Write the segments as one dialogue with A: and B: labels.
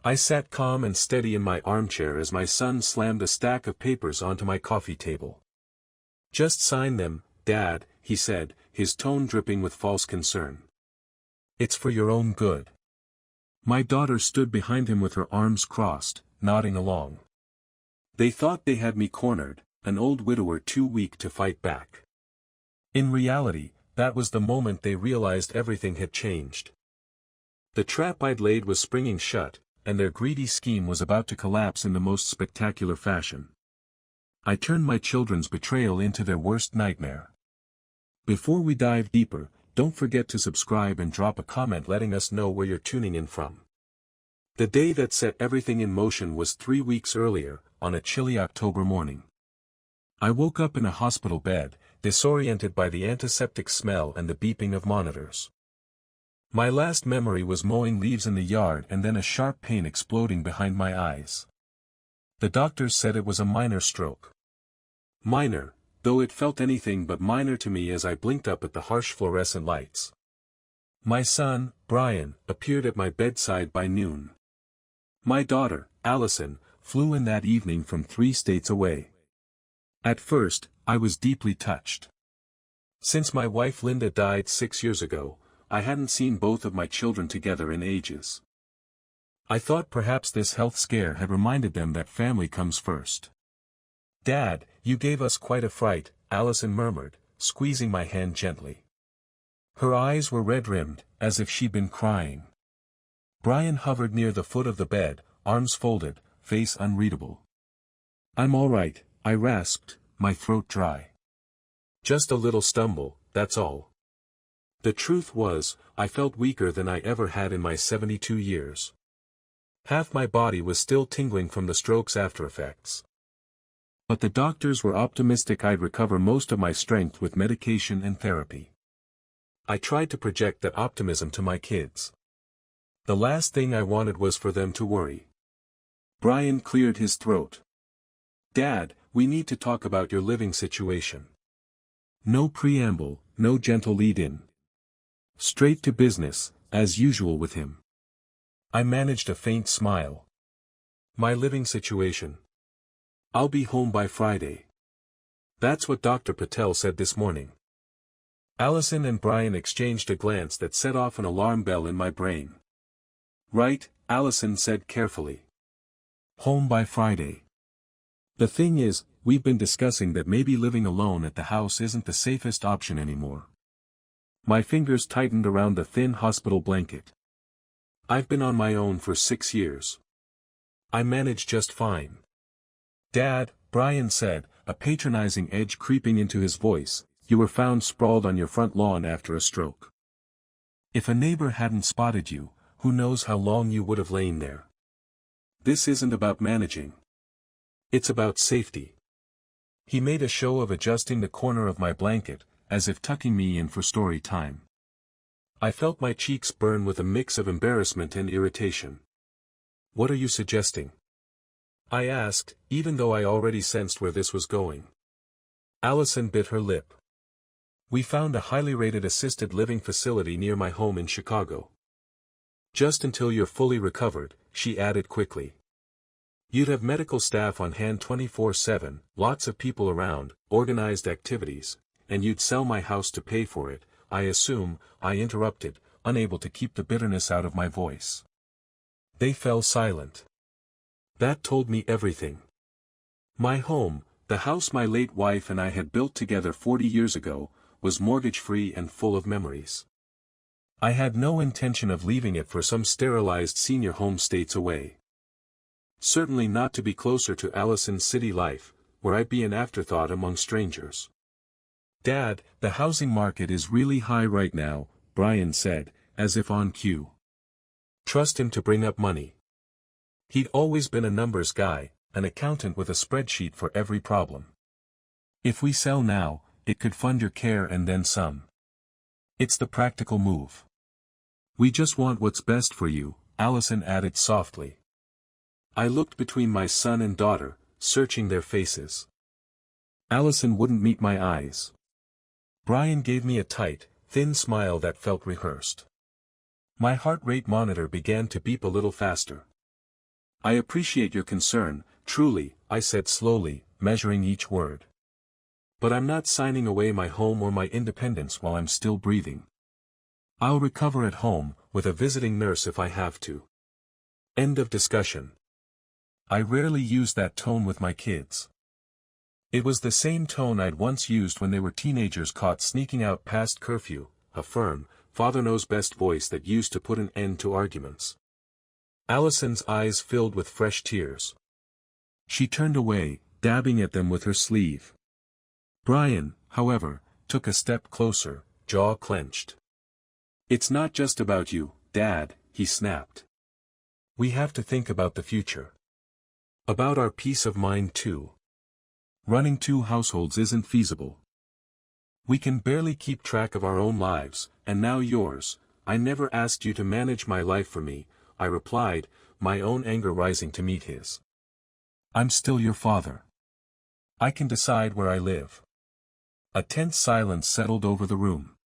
A: I sat calm and steady in my armchair as my son slammed a stack of papers onto my coffee table. "Just sign them, Dad," he said, his tone dripping with false concern. "It's for your own good." My daughter stood behind him with her arms crossed, nodding along. They thought they had me cornered, an old widower too weak to fight back. In reality, that was the moment they realized everything had changed. The trap I'd laid was springing shut, and their greedy scheme was about to collapse in the most spectacular fashion. I turned my children's betrayal into their worst nightmare. Before we dive deeper, don't forget to subscribe and drop a comment letting us know where you're tuning in from. The day that set everything in motion was 3 weeks earlier, on a chilly October morning. I woke up in a hospital bed, disoriented by the antiseptic smell and the beeping of monitors. My last memory was mowing leaves in the yard and then a sharp pain exploding behind my eyes. The doctors said it was a minor stroke. Minor, though it felt anything but minor to me as I blinked up at the harsh fluorescent lights. My son, Brian, appeared at my bedside by noon. My daughter, Allison, flew in that evening from 3 states away. At first, I was deeply touched. Since my wife Linda died 6 years ago, I hadn't seen both of my children together in ages. I thought perhaps this health scare had reminded them that family comes first. "Dad, you gave us quite a fright," Allison murmured, squeezing my hand gently. Her eyes were red-rimmed, as if she'd been crying. Brian hovered near the foot of the bed, arms folded, face unreadable. "I'm all right," I rasped, my throat dry. "Just a little stumble, that's all." The truth was, I felt weaker than I ever had in my 72 years. Half my body was still tingling from the stroke's aftereffects. But the doctors were optimistic I'd recover most of my strength with medication and therapy. I tried to project that optimism to my kids. The last thing I wanted was for them to worry. Brian cleared his throat. "Dad, we need to talk about your living situation." No preamble, no gentle lead-in. Straight to business, as usual with him. I managed a faint smile. "My living situation. I'll be home by Friday. That's what Dr. Patel said this morning." Allison and Brian exchanged a glance that set off an alarm bell in my brain. "Right," Allison said carefully. "Home by Friday. The thing is, we've been discussing that maybe living alone at the house isn't the safest option anymore." My fingers tightened around the thin hospital blanket. "I've been on my own for 6 years. I manage just fine." "Dad," Brian said, a patronizing edge creeping into his voice, "you were found sprawled on your front lawn after a stroke. If a neighbor hadn't spotted you, who knows how long you would have lain there. This isn't about managing. It's about safety." He made a show of adjusting the corner of my blanket, as if tucking me in for story time. I felt my cheeks burn with a mix of embarrassment and irritation. "What are you suggesting?" I asked, even though I already sensed where this was going. Allison bit her lip. "We found a highly rated assisted living facility near my home in Chicago. Just until you're fully recovered," she added quickly. "You'd have medical staff on hand 24/7, lots of people around, organized activities, and you'd sell my house to pay for it, I assume," I interrupted, unable to keep the bitterness out of my voice. They fell silent. That told me everything. My home, the house my late wife and I had built together 40 years ago, was mortgage-free and full of memories. I had no intention of leaving it for some sterilized senior home states away. Certainly not to be closer to Allison's city life, where I'd be an afterthought among strangers. "Dad, the housing market is really high right now," Brian said, as if on cue. Trust him to bring up money. He'd always been a numbers guy, an accountant with a spreadsheet for every problem. "If we sell now, it could fund your care and then some. It's the practical move. We just want what's best for you," Allison added softly. I looked between my son and daughter, searching their faces. Allison wouldn't meet my eyes. Brian gave me a tight, thin smile that felt rehearsed. My heart rate monitor began to beep a little faster. I appreciate your concern, truly, I said slowly, measuring each word. But I'm not signing away my home or my independence while I'm still breathing. I'll recover at home, with a visiting nurse if I have to. End of discussion. I rarely use that tone with my kids. It was the same tone I'd once used when they were teenagers caught sneaking out past curfew, a firm, father-knows-best voice that used to put an end to arguments. Allison's eyes filled with fresh tears. She turned away, dabbing at them with her sleeve. Brian, however, took a step closer, jaw clenched. It's not just about you, Dad, he snapped. We have to think about the future. About our peace of mind too. Running 2 households isn't feasible. We can barely keep track of our own lives, and now yours. I never asked you to manage my life for me, I replied, my own anger rising to meet his. I'm still your father. I can decide where I live. A tense silence settled over the room.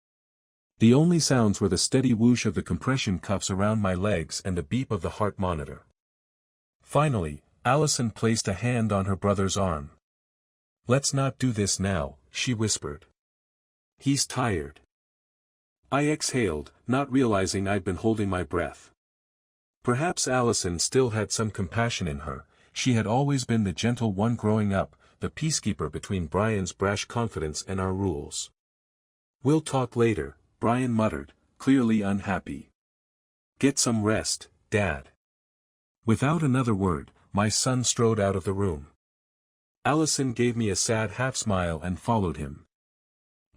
A: The only sounds were the steady whoosh of the compression cuffs around my legs and the beep of the heart monitor. Finally, Allison placed a hand on her brother's arm. Let's not do this now, she whispered. He's tired. I exhaled, not realizing I'd been holding my breath. Perhaps Allison still had some compassion in her. She had always been the gentle one growing up, the peacekeeper between Brian's brash confidence and our rules. We'll talk later, Brian muttered, clearly unhappy. Get some rest, Dad. Without another word, my son strode out of the room. Allison gave me a sad half-smile and followed him.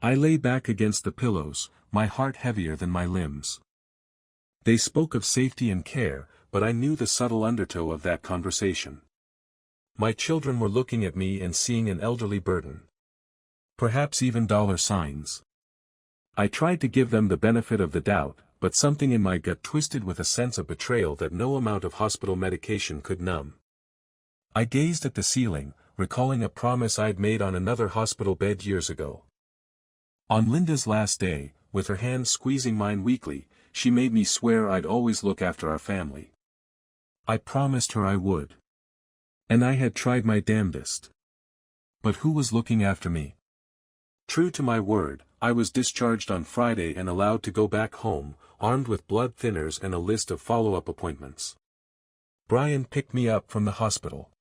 A: I lay back against the pillows, my heart heavier than my limbs. They spoke of safety and care, but I knew the subtle undertow of that conversation. My children were looking at me and seeing an elderly burden. Perhaps even dollar signs. I tried to give them the benefit of the doubt, but something in my gut twisted with a sense of betrayal that no amount of hospital medication could numb. I gazed at the ceiling, recalling a promise I'd made on another hospital bed years ago. On Linda's last day, with her hand squeezing mine weakly, she made me swear I'd always look after our family. I promised her I would. And I had tried my damnedest. But who was looking after me? True to my word, I was discharged on Friday and allowed to go back home, armed with blood thinners and a list of follow-up appointments. Brian picked me up from the hospital.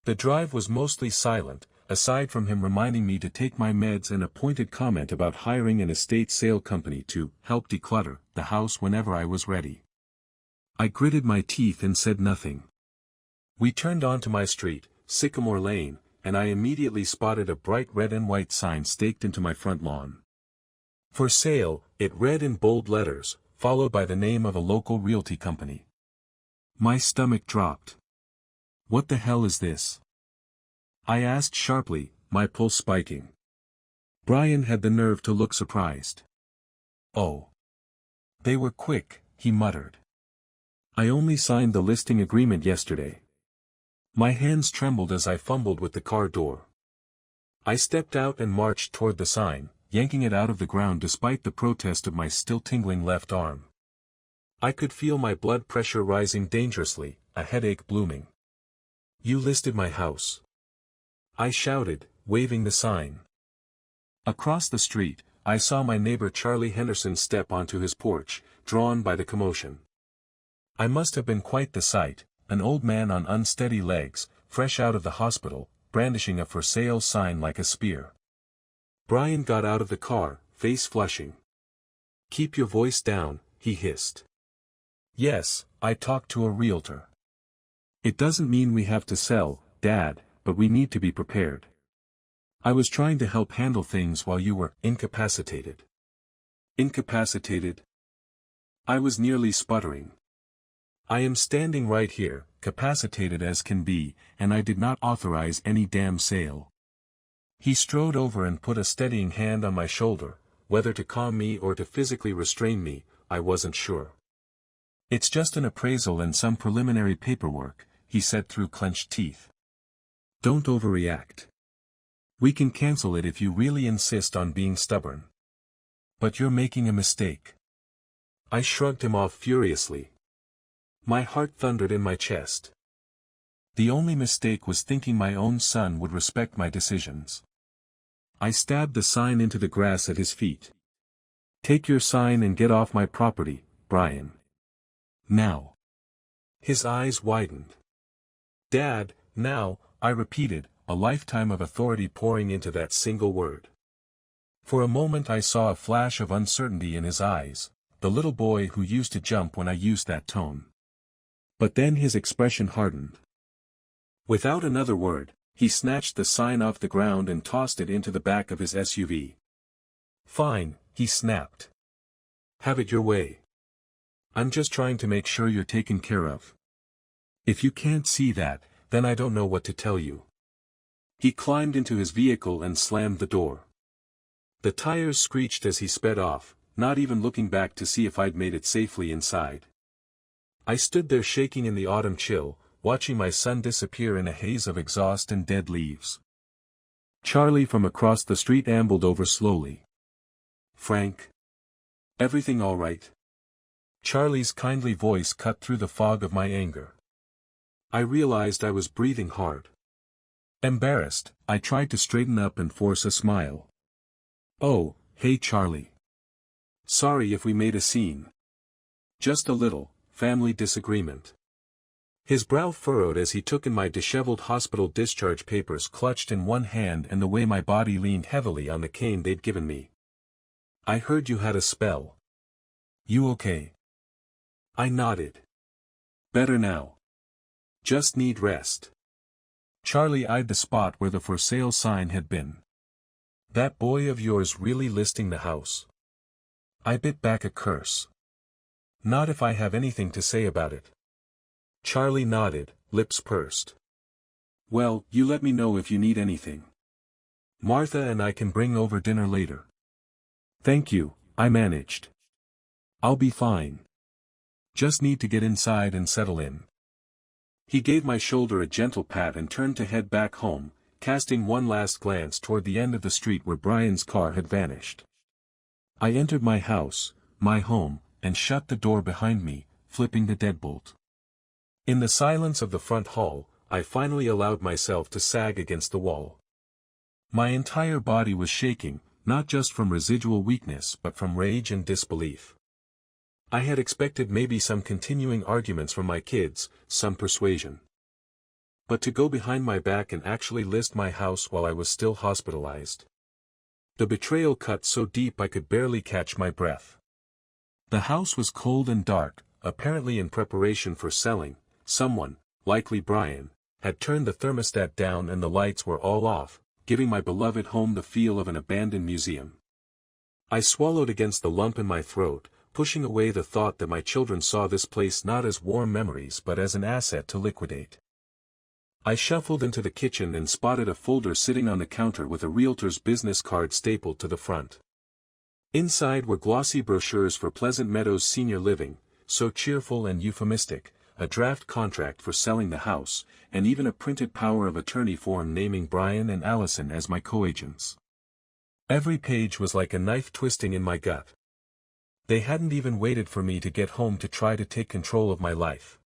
A: The drive was mostly silent, aside from him reminding me to take my meds and a pointed comment about hiring an estate sale company to help declutter the house whenever I was ready. I gritted my teeth and said nothing. We turned onto my street, Sycamore Lane, and I immediately spotted a bright red and white sign staked into my front lawn. For sale, it read in bold letters, followed by the name of a local realty company. My stomach dropped. What the hell is this? I asked sharply, my pulse spiking. Brian had the nerve to look surprised. Oh. They were quick, he muttered. I only signed the listing agreement yesterday. My hands trembled as I fumbled with the car door. I stepped out and marched toward the sign, yanking it out of the ground despite the protest of my still tingling left arm. I could feel my blood pressure rising dangerously, a headache blooming. You listed my house. I shouted, waving the sign. Across the street, I saw my neighbor Charlie Henderson step onto his porch, drawn by the commotion. I must have been quite the sight, an old man on unsteady legs, fresh out of the hospital, brandishing a for sale sign like a spear. Brian got out of the car, face flushing. Keep your voice down, he hissed. Yes, I talked to a realtor. It doesn't mean we have to sell, Dad, but we need to be prepared. I was trying to help handle things while you were incapacitated. Incapacitated? I was nearly sputtering. I am standing right here, capacitated as can be, and I did not authorize any damn sale. He strode over and put a steadying hand on my shoulder, whether to calm me or to physically restrain me, I wasn't sure. It's just an appraisal and some preliminary paperwork, he said through clenched teeth. Don't overreact. We can cancel it if you really insist on being stubborn. But you're making a mistake. I shrugged him off furiously. My heart thundered in my chest. The only mistake was thinking my own son would respect my decisions. I stabbed the sign into the grass at his feet. "Take your sign and get off my property, Brian. Now." His eyes widened. "Dad, now," I repeated, a lifetime of authority pouring into that single word. For a moment I saw a flash of uncertainty in his eyes, the little boy who used to jump when I used that tone. But then his expression hardened. Without another word, he snatched the sign off the ground and tossed it into the back of his SUV. "Fine," he snapped. "Have it your way. I'm just trying to make sure you're taken care of. If you can't see that, then I don't know what to tell you." He climbed into his vehicle and slammed the door. The tires screeched as he sped off, not even looking back to see if I'd made it safely inside. I stood there shaking in the autumn chill, watching my son disappear in a haze of exhaust and dead leaves. Charlie from across the street ambled over slowly. "Frank? Everything all right?" Charlie's kindly voice cut through the fog of my anger. I realized I was breathing hard. Embarrassed, I tried to straighten up and force a smile. "Oh, hey Charlie. Sorry if we made a scene. Just a little, family disagreement." His brow furrowed as he took in my disheveled hospital discharge papers clutched in one hand and the way my body leaned heavily on the cane they'd given me. "I heard you had a spell. You okay?" I nodded. "Better now. Just need rest." Charlie eyed the spot where the for sale sign had been. "That boy of yours really listing the house?" I bit back a curse. "Not if I have anything to say about it." Charlie nodded, lips pursed. "Well, you let me know if you need anything. Martha and I can bring over dinner later." "Thank you," I managed. "I'll be fine. Just need to get inside and settle in." He gave my shoulder a gentle pat and turned to head back home, casting one last glance toward the end of the street where Brian's car had vanished. I entered my house, my home, and shut the door behind me, flipping the deadbolt. In the silence of the front hall, I finally allowed myself to sag against the wall. My entire body was shaking, not just from residual weakness but from rage and disbelief. I had expected maybe some continuing arguments from my kids, some persuasion. But to go behind my back and actually list my house while I was still hospitalized. The betrayal cut so deep I could barely catch my breath. The house was cold and dark, apparently in preparation for selling. Someone, likely Brian, had turned the thermostat down and the lights were all off, giving my beloved home the feel of an abandoned museum. I swallowed against the lump in my throat, pushing away the thought that my children saw this place not as warm memories but as an asset to liquidate. I shuffled into the kitchen and spotted a folder sitting on the counter with a realtor's business card stapled to the front. Inside were glossy brochures for Pleasant Meadows Senior Living, so cheerful and euphemistic, a draft contract for selling the house, and even a printed power of attorney form naming Brian and Allison as my co-agents. Every page was like a knife twisting in my gut. They hadn't even waited for me to get home to try to take control of my life.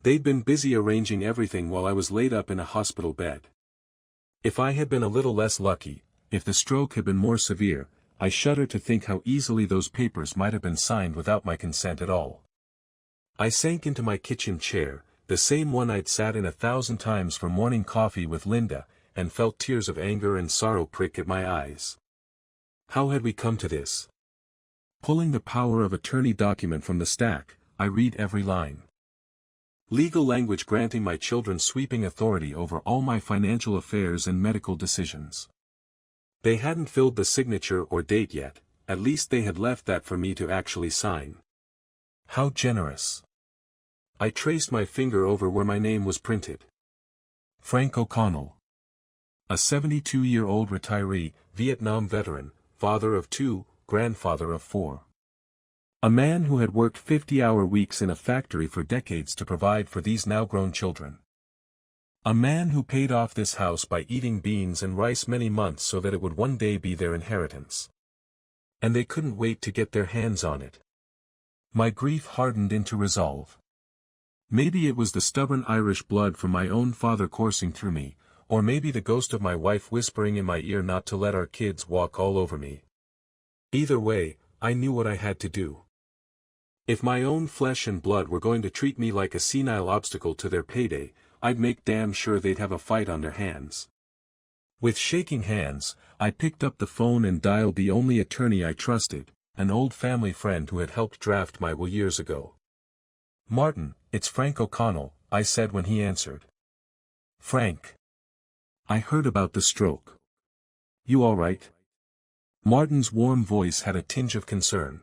A: They'd been busy arranging everything while I was laid up in a hospital bed. If I had been a little less lucky, if the stroke had been more severe, I shudder to think how easily those papers might have been signed without my consent at all. I sank into my kitchen chair, the same one I'd sat in 1,000 times for morning coffee with Linda, and felt tears of anger and sorrow prick at my eyes. How had we come to this? Pulling the power of attorney document from the stack, I read every line. Legal language granting my children sweeping authority over all my financial affairs and medical decisions. They hadn't filled the signature or date yet, at least they had left that for me to actually sign. How generous. I traced my finger over where my name was printed. Frank O'Connell. A 72-year-old retiree, Vietnam veteran, father of 2, grandfather of 4. A man who had worked 50-hour weeks in a factory for decades to provide for these now-grown children. A man who paid off this house by eating beans and rice many months so that it would one day be their inheritance. And they couldn't wait to get their hands on it. My grief hardened into resolve. Maybe it was the stubborn Irish blood from my own father coursing through me, or maybe the ghost of my wife whispering in my ear not to let our kids walk all over me. Either way, I knew what I had to do. If my own flesh and blood were going to treat me like a senile obstacle to their payday, I'd make damn sure they'd have a fight on their hands. With shaking hands, I picked up the phone and dialed the only attorney I trusted, an old family friend who had helped draft my will years ago. "Martin, it's Frank O'Connell," I said when he answered. "Frank. I heard about the stroke. You all right?" Martin's warm voice had a tinge of concern.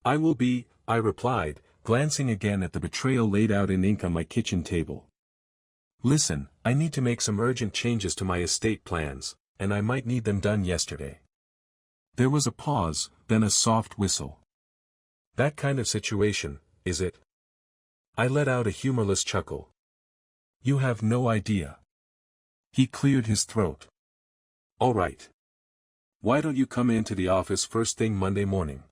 A: "I will be," I replied, glancing again at the betrayal laid out in ink on my kitchen table. "Listen, I need to make some urgent changes to my estate plans, and I might need them done yesterday." There was a pause, then a soft whistle. "That kind of situation, is it?" I let out a humorless chuckle. "You have no idea." He cleared his throat. "All right. Why don't you come into the office first thing Monday morning?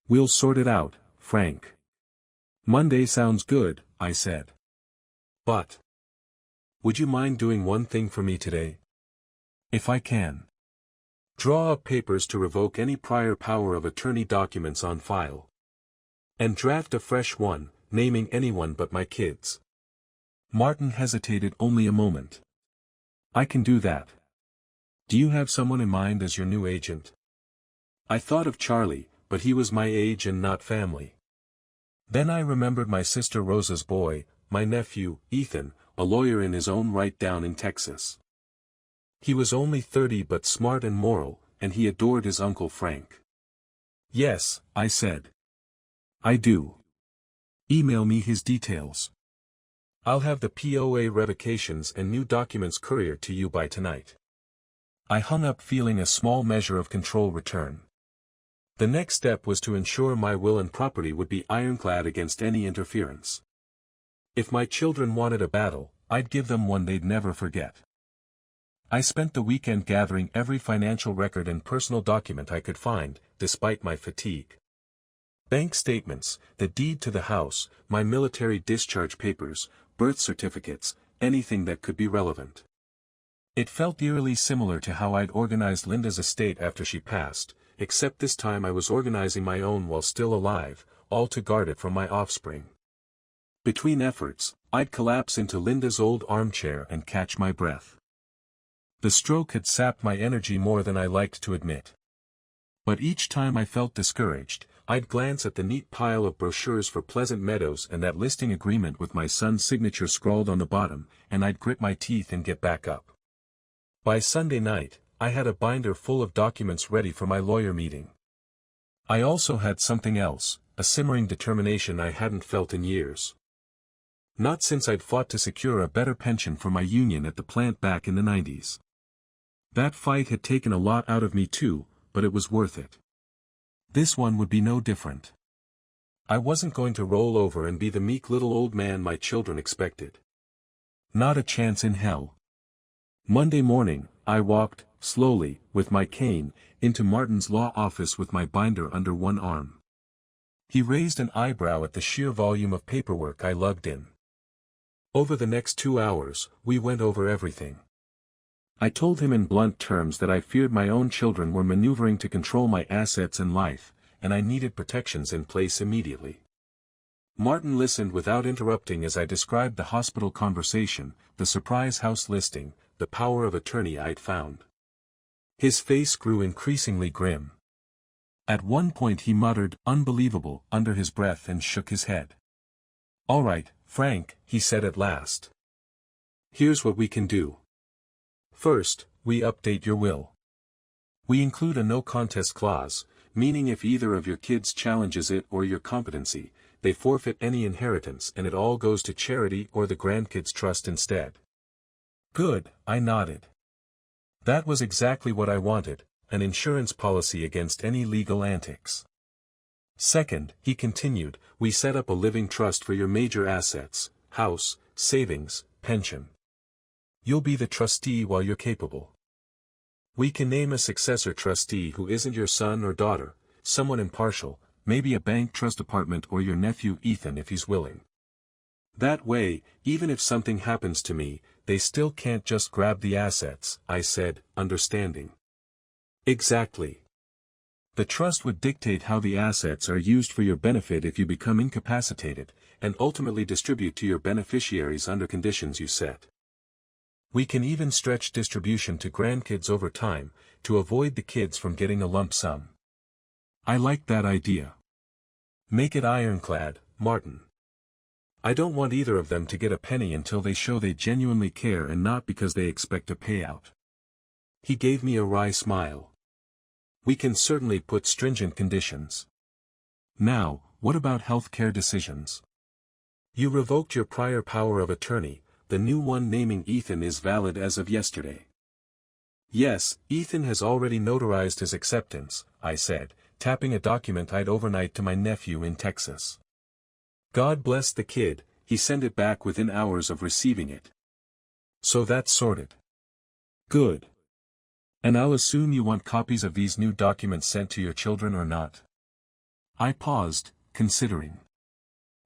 A: We'll sort it out, Frank." "Monday sounds good," I said. "But would you mind doing one thing for me today?" "If I can." "Draw up papers to revoke any prior power of attorney documents on file. And draft a fresh one, naming anyone but my kids." Martin hesitated only a moment. "I can do that. Do you have someone in mind as your new agent?" I thought of Charlie, but he was my age and not family. Then I remembered my sister Rosa's boy, my nephew, Ethan, a lawyer in his own right down in Texas. He was only 30 but smart and moral, and he adored his uncle Frank. "Yes," I said. "I do. Email me his details. I'll have the POA revocations and new documents couriered to you by tonight." I hung up feeling a small measure of control return. The next step was to ensure my will and property would be ironclad against any interference. If my children wanted a battle, I'd give them one they'd never forget. I spent the weekend gathering every financial record and personal document I could find, despite my fatigue. Bank statements, the deed to the house, my military discharge papers, birth certificates, anything that could be relevant. It felt eerily similar to how I'd organized Linda's estate after she passed, except this time I was organizing my own while still alive, all to guard it from my offspring. Between efforts, I'd collapse into Linda's old armchair and catch my breath. The stroke had sapped my energy more than I liked to admit. But each time I felt discouraged, I'd glance at the neat pile of brochures for Pleasant Meadows and that listing agreement with my son's signature scrawled on the bottom, and I'd grit my teeth and get back up. By Sunday night, I had a binder full of documents ready for my lawyer meeting. I also had something else, a simmering determination I hadn't felt in years. Not since I'd fought to secure a better pension for my union at the plant back in the 90s. That fight had taken a lot out of me too, but it was worth it. This one would be no different. I wasn't going to roll over and be the meek little old man my children expected. Not a chance in hell. Monday morning, I walked, slowly, with my cane, into Martin's law office with my binder under one arm. He raised an eyebrow at the sheer volume of paperwork I lugged in. Over the next 2 hours, we went over everything. I told him in blunt terms that I feared my own children were maneuvering to control my assets and life, and I needed protections in place immediately. Martin listened without interrupting as I described the hospital conversation, the surprise house listing, the power of attorney I'd found. His face grew increasingly grim. At one point he muttered, "Unbelievable," under his breath and shook his head. "All right, Frank," he said at last. "Here's what we can do. First, we update your will. We include a no-contest clause, meaning if either of your kids challenges it or your competency, they forfeit any inheritance and it all goes to charity or the grandkids' trust instead." Good, I nodded. That was exactly what I wanted, an insurance policy against any legal antics. Second, he continued, we set up a living trust for your major assets, house, savings, pension. You'll be the trustee while you're capable. We can name a successor trustee who isn't your son or daughter, someone impartial, maybe a bank trust department or your nephew Ethan if he's willing. That way, even if something happens to me, they still can't just grab the assets, I said, understanding. Exactly. The trust would dictate how the assets are used for your benefit if you become incapacitated, and ultimately distribute to your beneficiaries under conditions you set. We can even stretch distribution to grandkids over time, to avoid the kids from getting a lump sum. I like that idea. Make it ironclad, Martin. I don't want either of them to get a penny until they show they genuinely care and not because they expect a payout. He gave me a wry smile. We can certainly put stringent conditions. Now, what about health care decisions? You revoked your prior power of attorney. The new one naming Ethan is valid as of yesterday. Yes, Ethan has already notarized his acceptance, I said, tapping a document I'd overnight to my nephew in Texas. God bless the kid, he sent it back within hours of receiving it. So that's sorted. Good. And I'll assume you want copies of these new documents sent to your children or not? I paused, considering.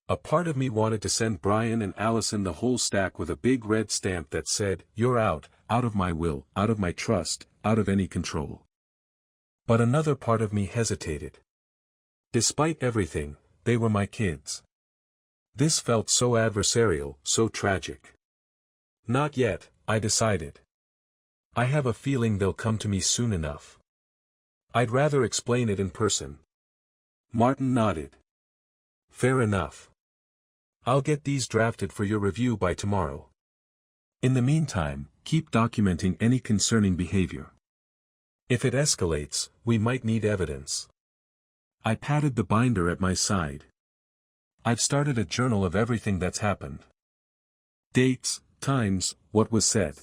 A: A part of me wanted to send Brian and Allison the whole stack with a big red stamp that said, "You're out of my will, out of my trust, out of any control." But another part of me hesitated. Despite everything, they were my kids. This felt so adversarial, so tragic. Not yet, I decided. I have a feeling they'll come to me soon enough. I'd rather explain it in person. Martin nodded. Fair enough. I'll get these drafted for your review by tomorrow. In the meantime, keep documenting any concerning behavior. If it escalates, we might need evidence. I patted the binder at my side. I've started a journal of everything that's happened. Dates, times, what was said.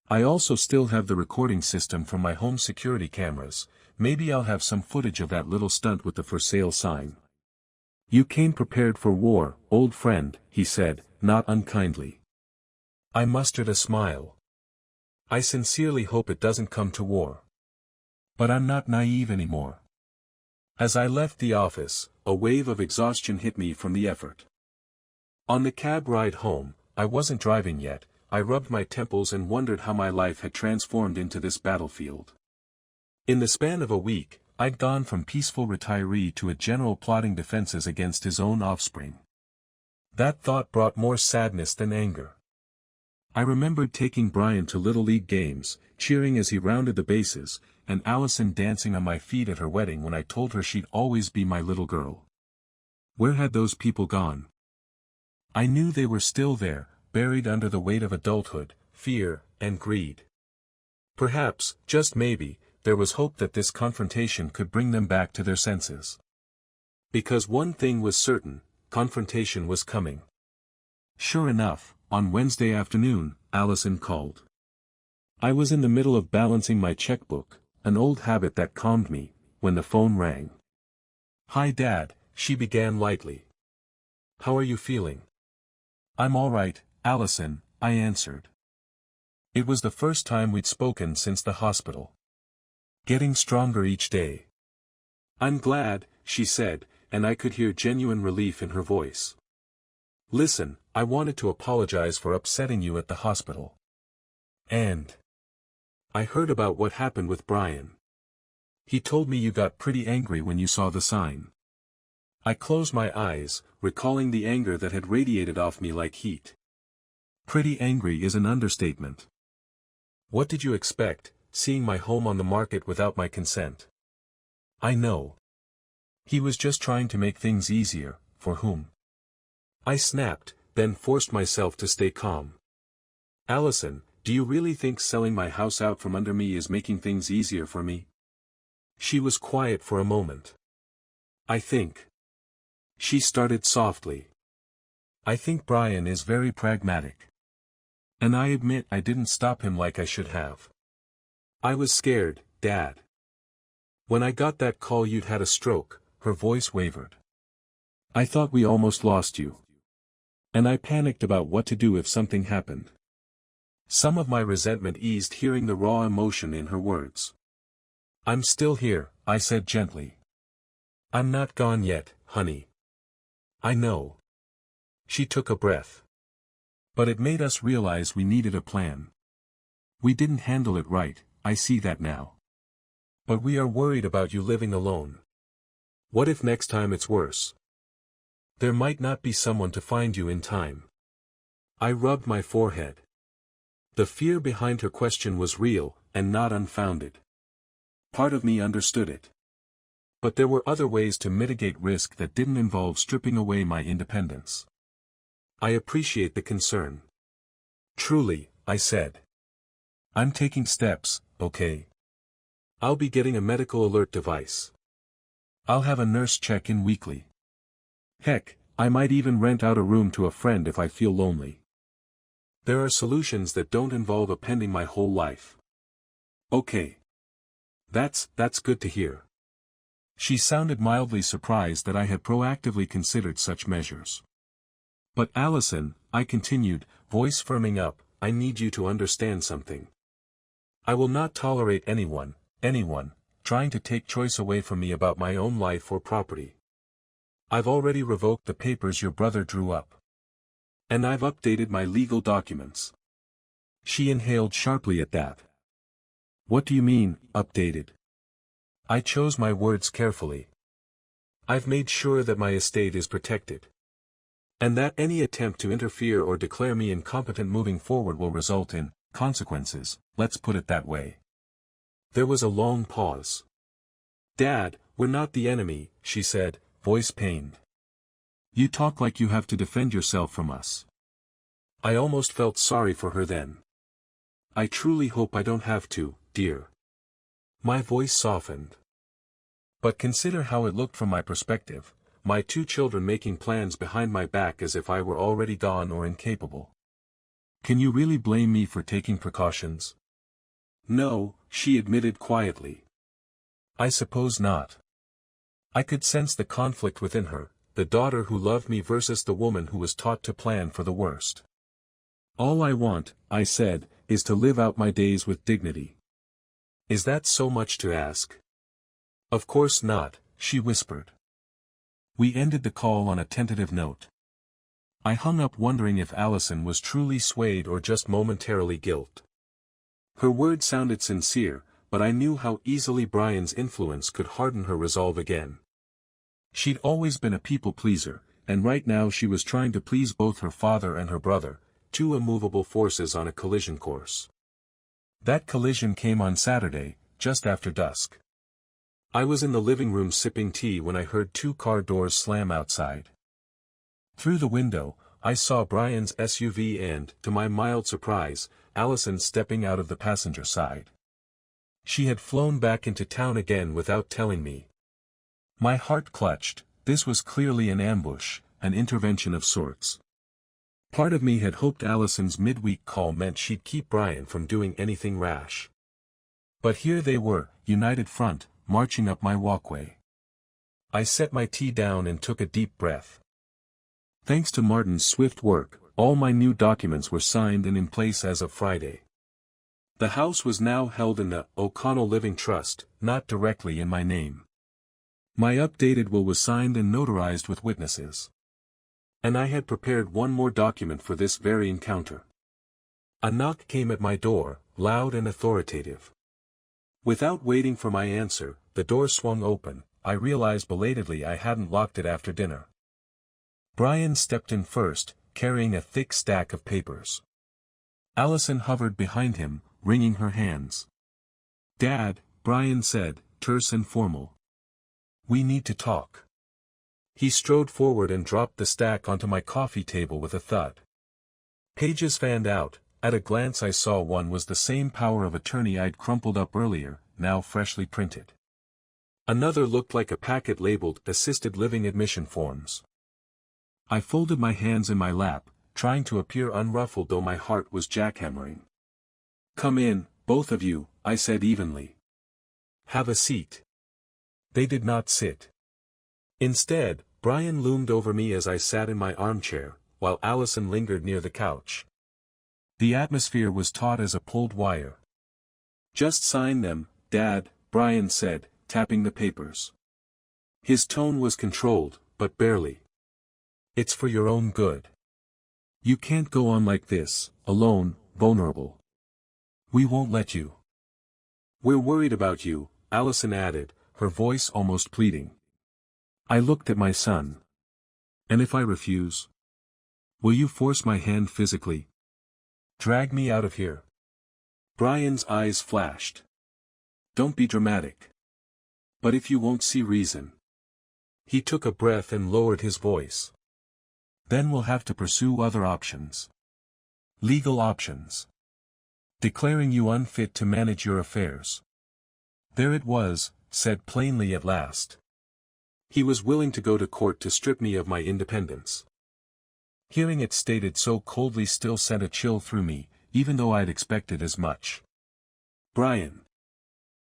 A: I also still have the recording system from my home security cameras. Maybe I'll have some footage of that little stunt with the for sale sign. You came prepared for war, old friend, he said, not unkindly. I mustered a smile. I sincerely hope it doesn't come to war. But I'm not naive anymore. As I left the office, a wave of exhaustion hit me from the effort. On the cab ride home, I wasn't driving yet. I rubbed my temples and wondered how my life had transformed into this battlefield. In the span of a week, I'd gone from peaceful retiree to a general plotting defenses against his own offspring. That thought brought more sadness than anger. I remembered taking Brian to Little League games, cheering as he rounded the bases, and Allison dancing on my feet at her wedding when I told her she'd always be my little girl. Where had those people gone? I knew they were still there, buried under the weight of adulthood, fear, and greed. Perhaps, just maybe, there was hope that this confrontation could bring them back to their senses. Because one thing was certain, confrontation was coming. Sure enough, on Wednesday afternoon, Allison called. I was in the middle of balancing my checkbook, an old habit that calmed me, when the phone rang. "Hi Dad," she began lightly. "How are you feeling?" "I'm all right, Allison," I answered. It was the first time we'd spoken since the hospital. "Getting stronger each day." "I'm glad," she said, and I could hear genuine relief in her voice. "Listen, I wanted to apologize for upsetting you at the hospital. And I heard about what happened with Brian. He told me you got pretty angry when you saw the sign." I closed my eyes, recalling the anger that had radiated off me like heat. Pretty angry is an understatement. What did you expect, seeing my home on the market without my consent? I know. He was just trying to make things easier, for whom? I snapped, then forced myself to stay calm. "Allison, do you really think selling my house out from under me is making things easier for me?" She was quiet for a moment. "I think." She started softly. "I think Brian is very pragmatic. And I admit I didn't stop him like I should have. I was scared, Dad. When I got that call you'd had a stroke," her voice wavered. "I thought we almost lost you. And I panicked about what to do if something happened." Some of my resentment eased hearing the raw emotion in her words. "I'm still here," I said gently. "I'm not gone yet, honey. I know. She took a breath. But it made us realize we needed a plan. We didn't handle it right, I see that now. But we are worried about you living alone. What if next time it's worse? There might not be someone to find you in time. I rubbed my forehead. The fear behind her question was real, and not unfounded. Part of me understood it. But there were other ways to mitigate risk that didn't involve stripping away my independence. I appreciate the concern. Truly, I said. I'm taking steps, okay? I'll be getting a medical alert device. I'll have a nurse check in weekly. Heck, I might even rent out a room to a friend if I feel lonely. There are solutions that don't involve appending my whole life. Okay. That's good to hear. She sounded mildly surprised that I had proactively considered such measures. But Allison, I continued, voice firming up, I need you to understand something. I will not tolerate anyone, trying to take choice away from me about my own life or property. I've already revoked the papers your brother drew up. And I've updated my legal documents. She inhaled sharply at that. What do you mean, updated? I chose my words carefully. I've made sure that my estate is protected. And that any attempt to interfere or declare me incompetent moving forward will result in consequences, let's put it that way. There was a long pause. Dad, we're not the enemy, she said, voice pained. You talk like you have to defend yourself from us. I almost felt sorry for her then. I truly hope I don't have to, dear. My voice softened. But consider how it looked from my perspective, my 2 children making plans behind my back as if I were already gone or incapable. Can you really blame me for taking precautions? No, she admitted quietly. I suppose not. I could sense the conflict within her, the daughter who loved me versus the woman who was taught to plan for the worst. All I want, I said, is to live out my days with dignity. Is that so much to ask? Of course not, she whispered. We ended the call on a tentative note. I hung up wondering if Allison was truly swayed or just momentarily guilt. Her words sounded sincere, but I knew how easily Brian's influence could harden her resolve again. She'd always been a people pleaser, and right now she was trying to please both her father and her brother, 2 immovable forces on a collision course. That collision came on Saturday, just after dusk. I was in the living room sipping tea when I heard 2 car doors slam outside. Through the window, I saw Brian's SUV and, to my mild surprise, Allison stepping out of the passenger side. She had flown back into town again without telling me. My heart clutched, this was clearly an ambush, an intervention of sorts. Part of me had hoped Allison's midweek call meant she'd keep Brian from doing anything rash. But here they were, united front, marching up my walkway. I set my tea down and took a deep breath. Thanks to Martin's swift work, all my new documents were signed and in place as of Friday. The house was now held in the O'Connell Living Trust, not directly in my name. My updated will was signed and notarized with witnesses. And I had prepared one more document for this very encounter. A knock came at my door, loud and authoritative. Without waiting for my answer, the door swung open. I realized belatedly I hadn't locked it after dinner. Brian stepped in first, carrying a thick stack of papers. Allison hovered behind him, wringing her hands. Dad, Brian said, terse and formal. We need to talk. He strode forward and dropped the stack onto my coffee table with a thud. Pages fanned out. At a glance I saw one was the same power of attorney I'd crumpled up earlier, now freshly printed. Another looked like a packet labeled Assisted Living Admission Forms. I folded my hands in my lap, trying to appear unruffled though my heart was jackhammering. Come in, both of you, I said evenly. Have a seat. They did not sit. Instead, Brian loomed over me as I sat in my armchair, while Allison lingered near the couch. The atmosphere was taut as a pulled wire. Just sign them, Dad, Brian said, tapping the papers. His tone was controlled, but barely. It's for your own good. You can't go on like this, alone, vulnerable. We won't let you. We're worried about you, Allison added, her voice almost pleading. I looked at my son. And if I refuse? Will you force my hand physically? Drag me out of here. Brian's eyes flashed. Don't be dramatic. But if you won't see reason. He took a breath and lowered his voice. Then we'll have to pursue other options. Legal options. Declaring you unfit to manage your affairs. There it was, said plainly at last. He was willing to go to court to strip me of my independence. Hearing it stated so coldly still sent a chill through me, even though I'd expected as much. Brian.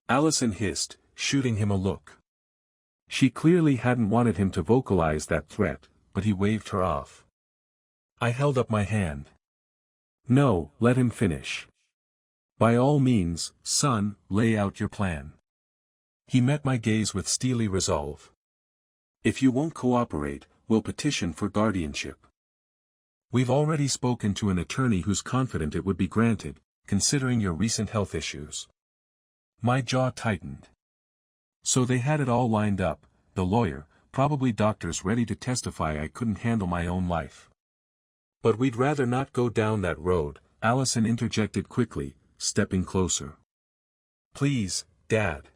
A: Allison hissed, shooting him a look. She clearly hadn't wanted him to vocalize that threat, but he waved her off. I held up my hand. No, let him finish. By all means, son, lay out your plan. He met my gaze with steely resolve. If you won't cooperate, we'll petition for guardianship. We've already spoken to an attorney who's confident it would be granted, considering your recent health issues. My jaw tightened. So they had it all lined up, the lawyer, probably doctors ready to testify I couldn't handle my own life. But we'd rather not go down that road, Allison interjected quickly, stepping closer. Please, Dad.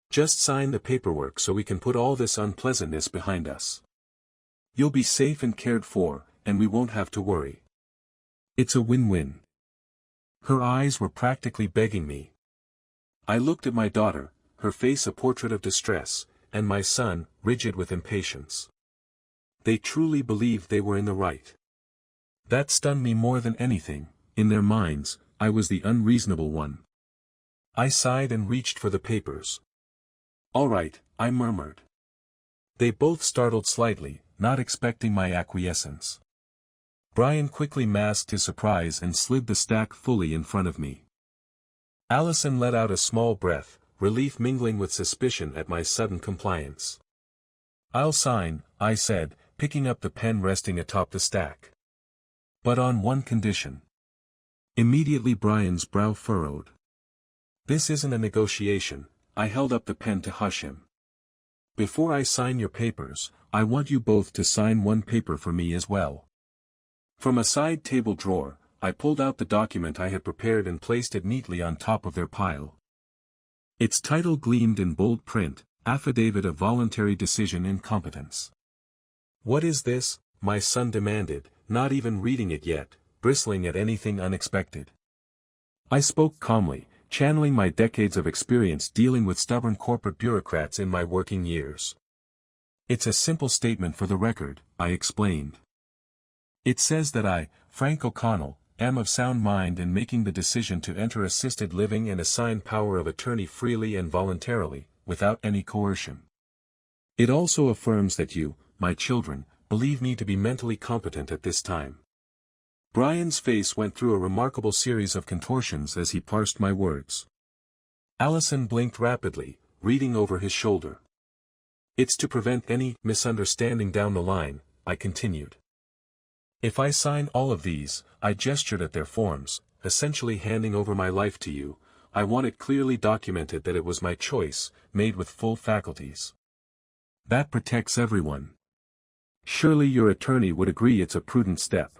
A: Just sign the paperwork so we can put all this unpleasantness behind us. You'll be safe and cared for, and we won't have to worry. It's a win-win. Her eyes were practically begging me. I looked at my daughter, her face a portrait of distress, and my son, rigid with impatience. They truly believed they were in the right. That stunned me more than anything. In their minds, I was the unreasonable one. I sighed and reached for the papers. All right, I murmured. They both startled slightly, not expecting my acquiescence. Brian quickly masked his surprise and slid the stack fully in front of me. Allison let out a small breath, relief mingling with suspicion at my sudden compliance. I'll sign, I said, picking up the pen resting atop the stack. But on one condition. Immediately Brian's brow furrowed. This isn't a negotiation. I held up the pen to hush him. Before I sign your papers, I want you both to sign one paper for me as well. From a side table drawer, I pulled out the document I had prepared and placed it neatly on top of their pile. Its title gleamed in bold print, Affidavit of Voluntary Decision Incompetence. What is this? My son demanded, not even reading it yet, bristling at anything unexpected. I spoke calmly, channeling my decades of experience dealing with stubborn corporate bureaucrats in my working years. It's a simple statement for the record, I explained. It says that I, Frank O'Connell, am of sound mind in making the decision to enter assisted living and assign power of attorney freely and voluntarily, without any coercion. It also affirms that you, my children, believe me to be mentally competent at this time. Brian's face went through a remarkable series of contortions as he parsed my words. Allison blinked rapidly, reading over his shoulder. It's to prevent any misunderstanding down the line, I continued. If I sign all of these, I gestured at their forms, essentially handing over my life to you, I want it clearly documented that it was my choice, made with full faculties. That protects everyone. Surely your attorney would agree it's a prudent step.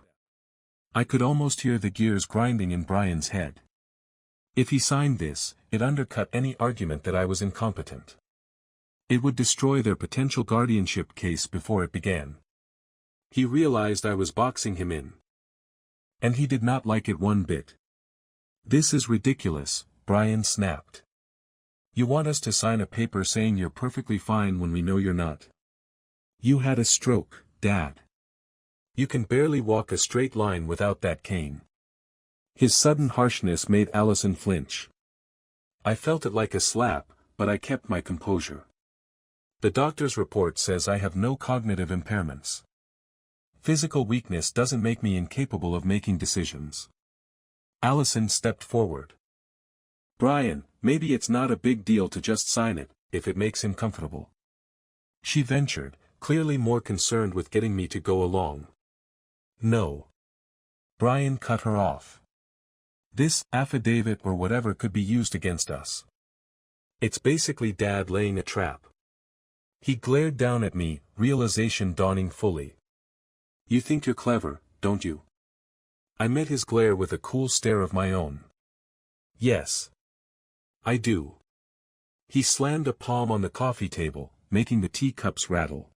A: I could almost hear the gears grinding in Brian's head. If he signed this, it undercut any argument that I was incompetent. It would destroy their potential guardianship case before it began. He realized I was boxing him in. And he did not like it one bit. This is ridiculous, Brian snapped. You want us to sign a paper saying you're perfectly fine when we know you're not. You had a stroke, Dad. You can barely walk a straight line without that cane. His sudden harshness made Allison flinch. I felt it like a slap, but I kept my composure. The doctor's report says I have no cognitive impairments. Physical weakness doesn't make me incapable of making decisions. Allison stepped forward. Brian, maybe it's not a big deal to just sign it, if it makes him comfortable. She ventured, clearly more concerned with getting me to go along. No. Brian cut her off. This affidavit or whatever could be used against us. It's basically Dad laying a trap. He glared down at me, realization dawning fully. You think you're clever, don't you? I met his glare with a cool stare of my own. Yes. I do. He slammed a palm on the coffee table, making the teacups rattle.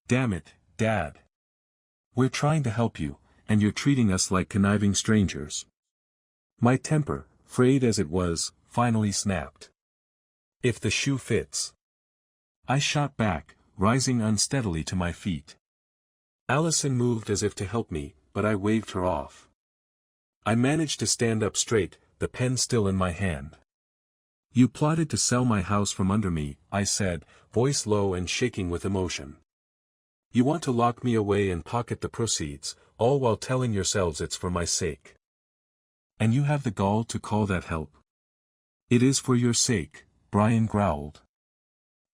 A: Damn it, Dad. We're trying to help you, and you're treating us like conniving strangers. My temper, frayed as it was, finally snapped. If the shoe fits. I shot back, rising unsteadily to my feet. Allison moved as if to help me, but I waved her off. I managed to stand up straight, the pen still in my hand. You plotted to sell my house from under me, I said, voice low and shaking with emotion. You want to lock me away and pocket the proceeds, all while telling yourselves it's for my sake. And you have the gall to call that help? It is for your sake, Brian growled.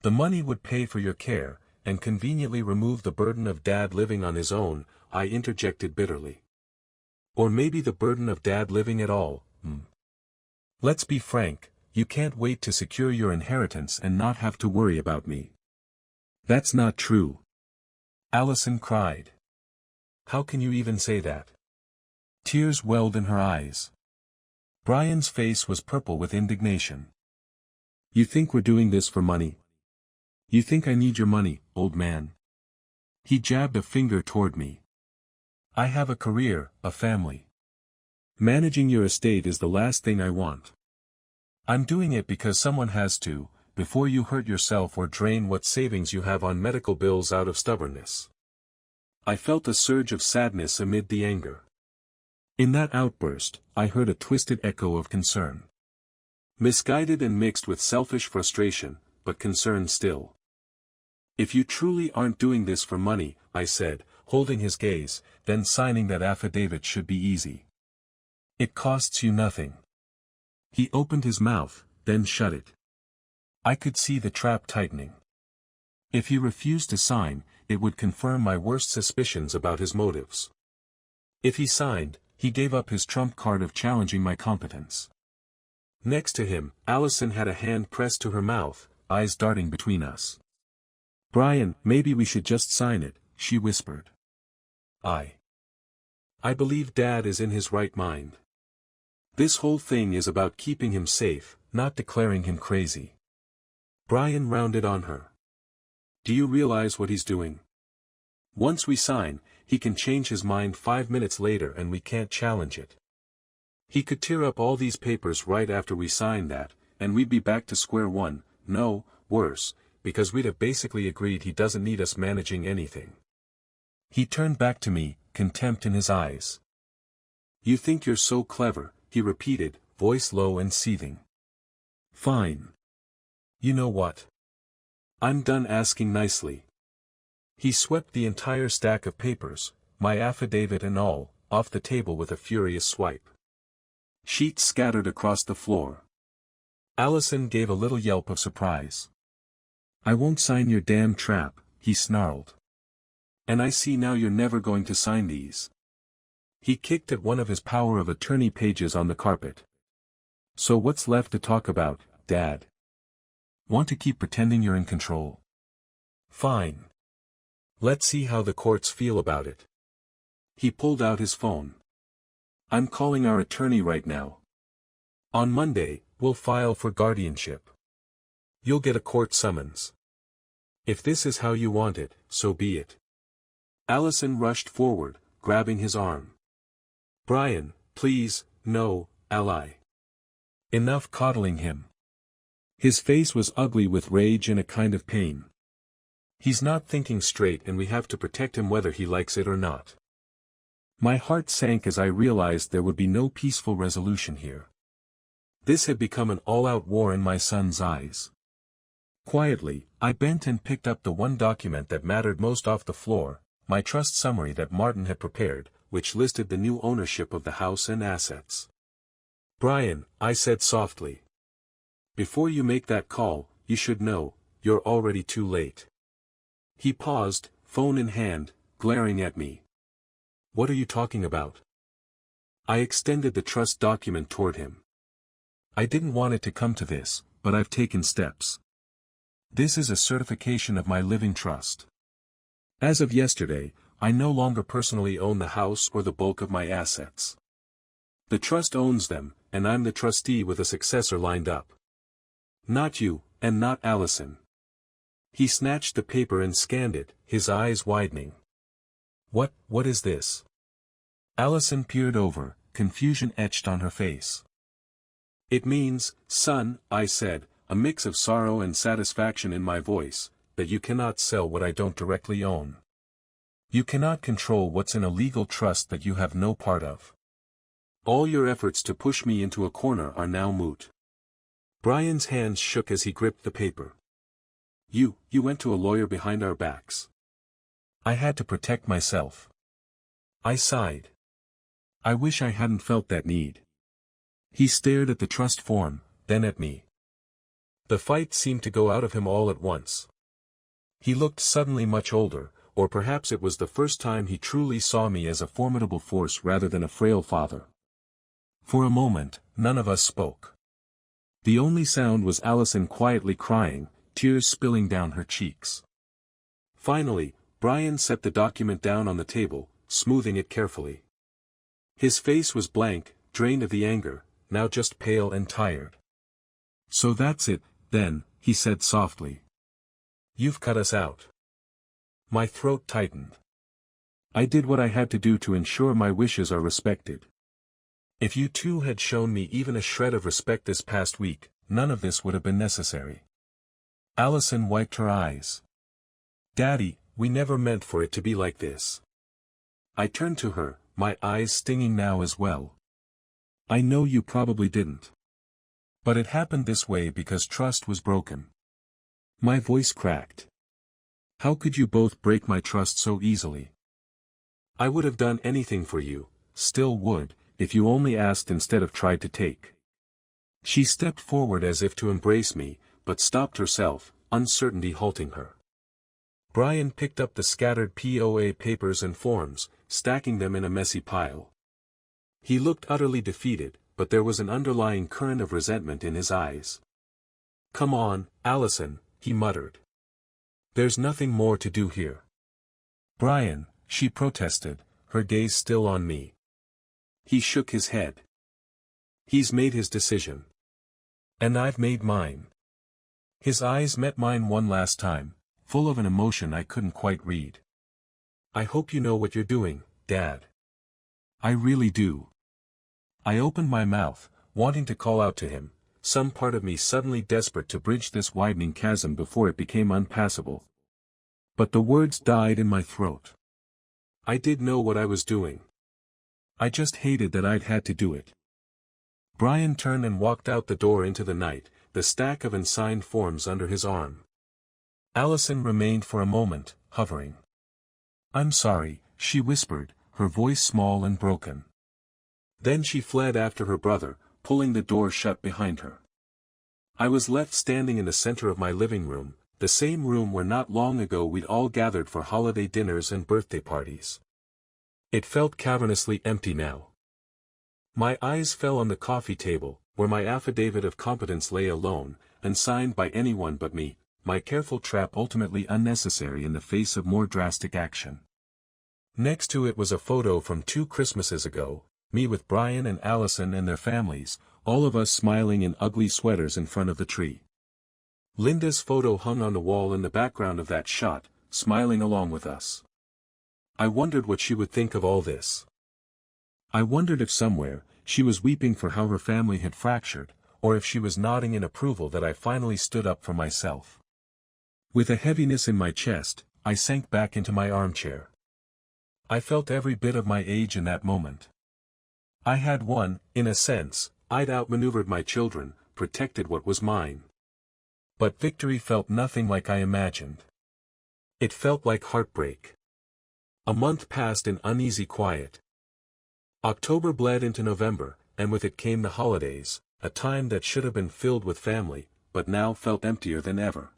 A: The money would pay for your care, and conveniently remove the burden of Dad living on his own, I interjected bitterly. Or maybe the burden of Dad living at all, Let's be frank, you can't wait to secure your inheritance and not have to worry about me. That's not true. Allison cried. How can you even say that? Tears welled in her eyes. Brian's face was purple with indignation. You think we're doing this for money? You think I need your money, old man? He jabbed a finger toward me. I have a career, a family. Managing your estate is the last thing I want. I'm doing it because someone has to, before you hurt yourself or drain what savings you have on medical bills out of stubbornness. I felt a surge of sadness amid the anger. In that outburst, I heard a twisted echo of concern. Misguided and mixed with selfish frustration, but concern still. If you truly aren't doing this for money, I said, holding his gaze, then signing that affidavit should be easy. It costs you nothing. He opened his mouth, then shut it. I could see the trap tightening. If he refused to sign, it would confirm my worst suspicions about his motives. If he signed, he gave up his trump card of challenging my competence. Next to him, Allison had a hand pressed to her mouth, eyes darting between us. Brian, maybe we should just sign it, she whispered. I believe Dad is in his right mind. This whole thing is about keeping him safe, not declaring him crazy. Brian rounded on her. Do you realize what he's doing? Once we sign, he can change his mind 5 minutes later and we can't challenge it. He could tear up all these papers right after we sign that, and we'd be back to square one, no, worse, because we'd have basically agreed he doesn't need us managing anything. He turned back to me, contempt in his eyes. You think you're so clever, he repeated, voice low and seething. Fine. You know what? I'm done asking nicely. He swept the entire stack of papers, my affidavit and all, off the table with a furious swipe. Sheets scattered across the floor. Allison gave a little yelp of surprise. I won't sign your damn trap, he snarled. And I see now you're never going to sign these. He kicked at one of his power of attorney pages on the carpet. So what's left to talk about, Dad? Want to keep pretending you're in control? Fine. Let's see how the courts feel about it. He pulled out his phone. I'm calling our attorney right now. On Monday, we'll file for guardianship. You'll get a court summons. If this is how you want it, so be it. Allison rushed forward, grabbing his arm. Brian, please, no, ally. Enough coddling him. His face was ugly with rage and a kind of pain. He's not thinking straight and we have to protect him whether he likes it or not. My heart sank as I realized there would be no peaceful resolution here. This had become an all-out war in my son's eyes. Quietly, I bent and picked up the one document that mattered most off the floor, my trust summary that Martin had prepared, which listed the new ownership of the house and assets. Brian, I said softly. Before you make that call, you should know, you're already too late. He paused, phone in hand, glaring at me. What are you talking about? I extended the trust document toward him. I didn't want it to come to this, but I've taken steps. This is a certification of my living trust. As of yesterday, I no longer personally own the house or the bulk of my assets. The trust owns them, and I'm the trustee with a successor lined up. Not you, and not Allison. He snatched the paper and scanned it, his eyes widening. What is this? Allison peered over, confusion etched on her face. It means, son, I said, a mix of sorrow and satisfaction in my voice, that you cannot sell what I don't directly own. You cannot control what's in a legal trust that you have no part of. All your efforts to push me into a corner are now moot. Brian's hands shook as he gripped the paper. You went to a lawyer behind our backs. I had to protect myself. I sighed. I wish I hadn't felt that need. He stared at the trust form, then at me. The fight seemed to go out of him all at once. He looked suddenly much older, or perhaps it was the first time he truly saw me as a formidable force rather than a frail father. For a moment, none of us spoke. The only sound was Allison quietly crying, tears spilling down her cheeks. Finally, Brian set the document down on the table, smoothing it carefully. His face was blank, drained of the anger, now just pale and tired. So that's it, then, he said softly. You've cut us out. My throat tightened. I did what I had to do to ensure my wishes are respected. If you two had shown me even a shred of respect this past week, none of this would have been necessary. Allison wiped her eyes. Daddy, we never meant for it to be like this. I turned to her, my eyes stinging now as well. I know you probably didn't. But it happened this way because trust was broken. My voice cracked. How could you both break my trust so easily? I would have done anything for you, still would, if you only asked instead of tried to take. She stepped forward as if to embrace me, but stopped herself, uncertainty halting her. Brian picked up the scattered POA papers and forms, stacking them in a messy pile. He looked utterly defeated, but there was an underlying current of resentment in his eyes. Come on, Allison, he muttered. There's nothing more to do here. Brian, she protested, her gaze still on me. He shook his head. He's made his decision. And I've made mine. His eyes met mine one last time, full of an emotion I couldn't quite read. I hope you know what you're doing, Dad. I really do. I opened my mouth, wanting to call out to him, some part of me suddenly desperate to bridge this widening chasm before it became unpassable. But the words died in my throat. I did know what I was doing. I just hated that I'd had to do it. Brian turned and walked out the door into the night, the stack of unsigned forms under his arm. Allison remained for a moment, hovering. I'm sorry, she whispered, her voice small and broken. Then she fled after her brother, pulling the door shut behind her. I was left standing in the center of my living room, the same room where not long ago we'd all gathered for holiday dinners and birthday parties. It felt cavernously empty now. My eyes fell on the coffee table, where my affidavit of competence lay alone, unsigned by anyone but me, my careful trap ultimately unnecessary in the face of more drastic action. Next to it was a photo from 2 Christmases ago, me with Brian and Allison and their families, all of us smiling in ugly sweaters in front of the tree. Linda's photo hung on the wall in the background of that shot, smiling along with us. I wondered what she would think of all this. I wondered if somewhere, she was weeping for how her family had fractured, or if she was nodding in approval that I finally stood up for myself. With a heaviness in my chest, I sank back into my armchair. I felt every bit of my age in that moment. I had won, in a sense, I'd outmaneuvered my children, protected what was mine. But victory felt nothing like I imagined. It felt like heartbreak. A month passed in uneasy quiet. October bled into November, and with it came the holidays, a time that should have been filled with family, but now felt emptier than ever.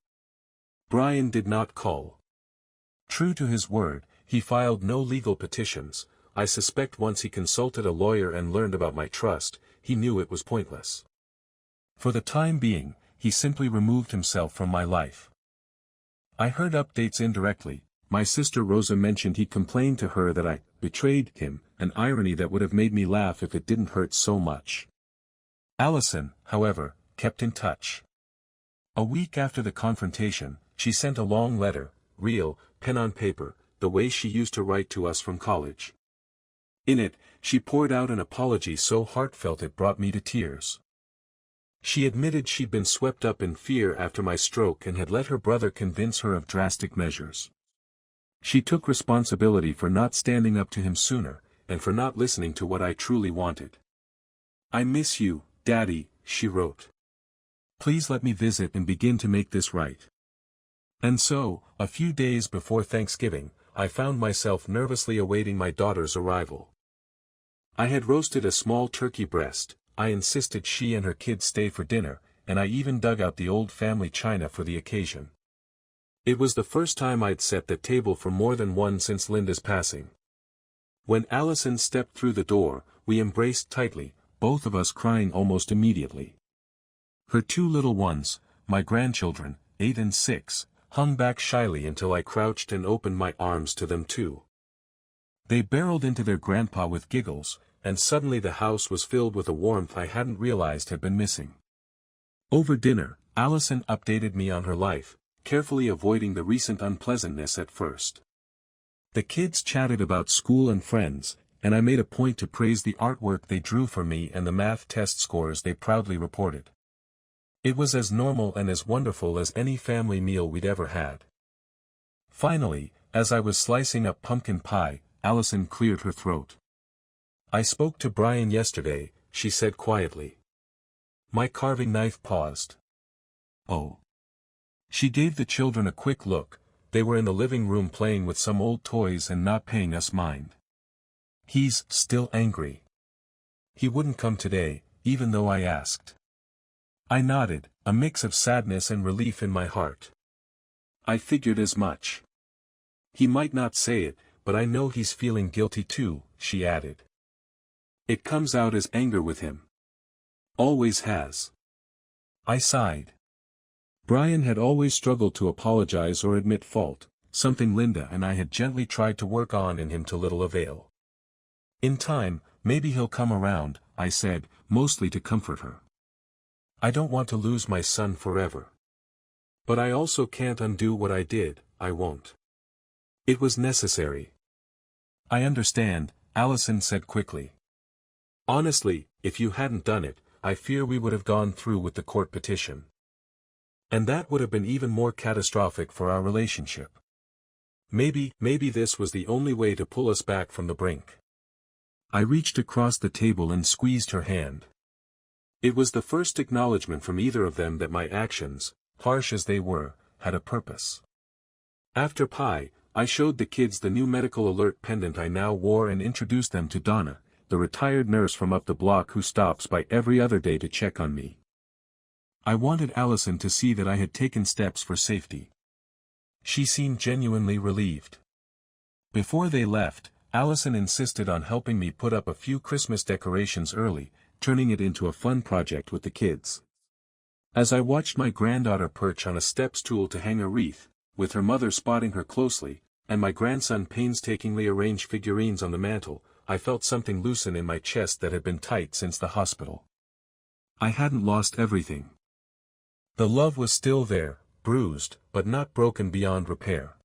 A: Brian did not call. True to his word, he filed no legal petitions. I suspect once he consulted a lawyer and learned about my trust, he knew it was pointless. For the time being, he simply removed himself from my life. I heard updates indirectly. My sister Rosa mentioned he complained to her that I betrayed him, an irony that would have made me laugh if it didn't hurt so much. Allison, however, kept in touch. A week after the confrontation, she sent a long letter, real, pen on paper, the way she used to write to us from college. In it, she poured out an apology so heartfelt it brought me to tears. She admitted she'd been swept up in fear after my stroke and had let her brother convince her of drastic measures. She took responsibility for not standing up to him sooner, and for not listening to what I truly wanted. "I miss you, Daddy," she wrote. "Please let me visit and begin to make this right." And so, a few days before Thanksgiving, I found myself nervously awaiting my daughter's arrival. I had roasted a small turkey breast, I insisted she and her kids stay for dinner, and I even dug out the old family china for the occasion. It was the first time I'd set the table for more than one since Linda's passing. When Allison stepped through the door, we embraced tightly, both of us crying almost immediately. Her two little ones, my grandchildren, 8 and 6, hung back shyly until I crouched and opened my arms to them too. They barreled into their grandpa with giggles, and suddenly the house was filled with a warmth I hadn't realized had been missing. Over dinner, Allison updated me on her life, carefully avoiding the recent unpleasantness at first. The kids chatted about school and friends, and I made a point to praise the artwork they drew for me and the math test scores they proudly reported. It was as normal and as wonderful as any family meal we'd ever had. Finally, as I was slicing up pumpkin pie, Allison cleared her throat. "I spoke to Brian yesterday," she said quietly. My carving knife paused. "Oh." She gave the children a quick look. They were in the living room playing with some old toys and not paying us mind. "He's still angry. He wouldn't come today, even though I asked." I nodded, a mix of sadness and relief in my heart. "I figured as much. He might not say it, but I know he's feeling guilty too," she added. "It comes out as anger with him. Always has." I sighed. Brian had always struggled to apologize or admit fault, something Linda and I had gently tried to work on in him to little avail. "In time, maybe he'll come around," I said, mostly to comfort her. "I don't want to lose my son forever. But I also can't undo what I did, I won't. It was necessary." "I understand," Allison said quickly. "Honestly, if you hadn't done it, I fear we would have gone through with the court petition. And that would have been even more catastrophic for our relationship. Maybe this was the only way to pull us back from the brink." I reached across the table and squeezed her hand. It was the first acknowledgement from either of them that my actions, harsh as they were, had a purpose. After pie, I showed the kids the new medical alert pendant I now wore and introduced them to Donna, the retired nurse from up the block who stops by every other day to check on me. I wanted Allison to see that I had taken steps for safety. She seemed genuinely relieved. Before they left, Allison insisted on helping me put up a few Christmas decorations early, turning it into a fun project with the kids. As I watched my granddaughter perch on a step stool to hang a wreath, with her mother spotting her closely, and my grandson painstakingly arrange figurines on the mantel, I felt something loosen in my chest that had been tight since the hospital. I hadn't lost everything. The love was still there, bruised, but not broken beyond repair.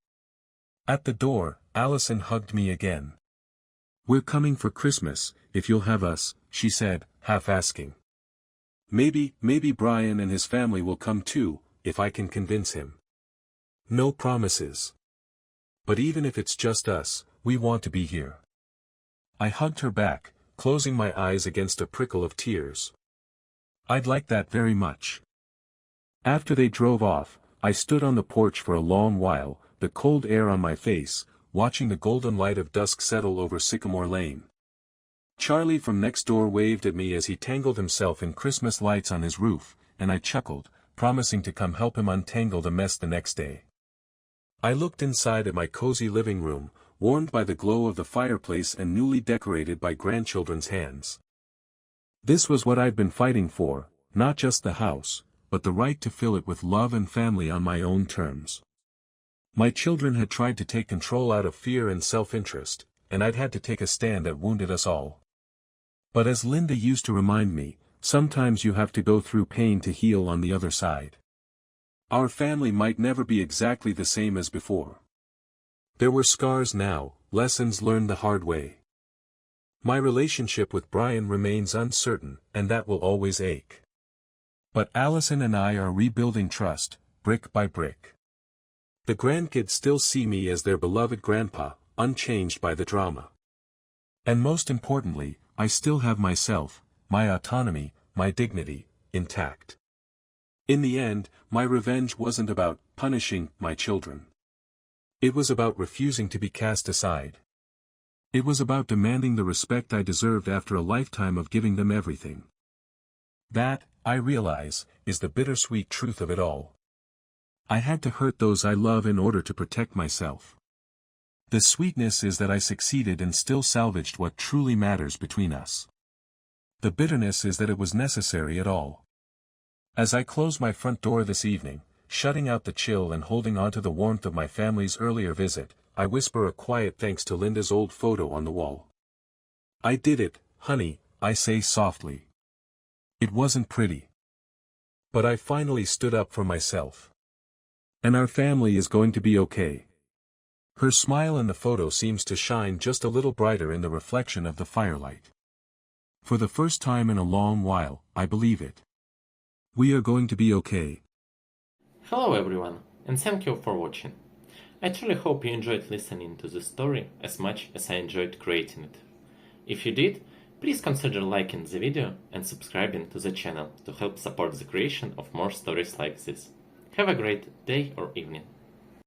A: At the door, Allison hugged me again. "We're coming for Christmas, if you'll have us," she said, half asking. Maybe Brian and his family will come too, if I can convince him." "No promises. But even if it's just us, we want to be here." I hugged her back, closing my eyes against a prickle of tears. "I'd like that very much." After they drove off, I stood on the porch for a long while, the cold air on my face, watching the golden light of dusk settle over Sycamore Lane. Charlie from next door waved at me as he tangled himself in Christmas lights on his roof, and I chuckled, promising to come help him untangle the mess the next day. I looked inside at my cozy living room, warmed by the glow of the fireplace and newly decorated by grandchildren's hands. This was what I'd been fighting for, not just the house, but the right to fill it with love and family on my own terms. My children had tried to take control out of fear and self-interest, and I'd had to take a stand that wounded us all. But as Linda used to remind me, sometimes you have to go through pain to heal on the other side. Our family might never be exactly the same as before. There were scars now, lessons learned the hard way. My relationship with Brian remains uncertain, and that will always ache. But Allison and I are rebuilding trust, brick by brick. The grandkids still see me as their beloved grandpa, unchanged by the drama. And most importantly, I still have myself, my autonomy, my dignity, intact. In the end, my revenge wasn't about punishing my children. It was about refusing to be cast aside. It was about demanding the respect I deserved after a lifetime of giving them everything. That, I realize, is the bittersweet truth of it all. I had to hurt those I love in order to protect myself. The sweetness is that I succeeded and still salvaged what truly matters between us. The bitterness is that it was necessary at all. As I close my front door this evening, shutting out the chill and holding on to the warmth of my family's earlier visit, I whisper a quiet thanks to Linda's old photo on the wall. I did it, honey, I say softly. It wasn't pretty. But I finally stood up for myself. And our family is going to be okay. Her smile in the photo seems to shine just a little brighter in the reflection of the firelight. For the first time in a long while, I believe it. We are going to be okay.
B: Hello everyone, and thank you for watching. I truly hope you enjoyed listening to this story as much as I enjoyed creating it. If you did, please consider liking the video and subscribing to the channel to help support the creation of more stories like this. Have a great day or evening.